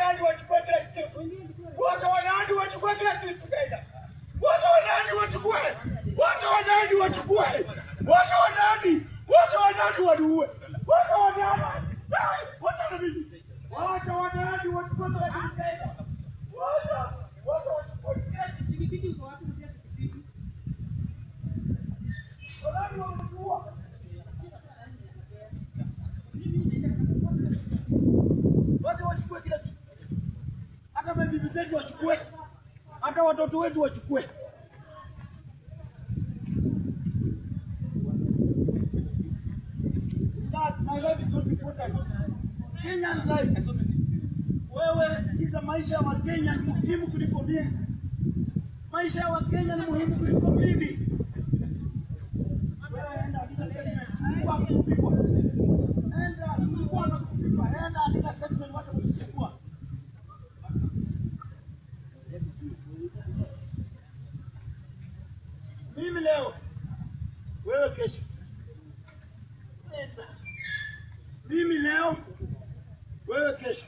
Nandi wachukue kila kitu. Wacha wa Nandi wachukue kila kitu kaida. Wacha wa Nandi wachukue. Wacha wa Nandi wachukue. Wacha wa Nandi. Wacha wa Nandi waduue. Wacha wa Nandi. Wacha na mimi. Wacha wa Nandi wachukue kila kitu kaida. Wacha wachukue kila kitu kwa watu ndio kitu. Wala wachukua. Wacha wachukue kila kitu. Hata bibi zetu wachukue. Hata watoto wetu wachukue. My life is not important. Kenya's life. Wewe sikiza, maisha ya Wakenya ni muhimu kuliko mimi. Maisha ya Wakenya ni muhimu kuliko mimi. Wewe enda andika statement. Kwa kupigwa. Enda kulikuwa na kupigwa. Enda andika statement watu kusikua. Mimi leo. Wewe kesho. Enda. Mimi leo, wewe kesho.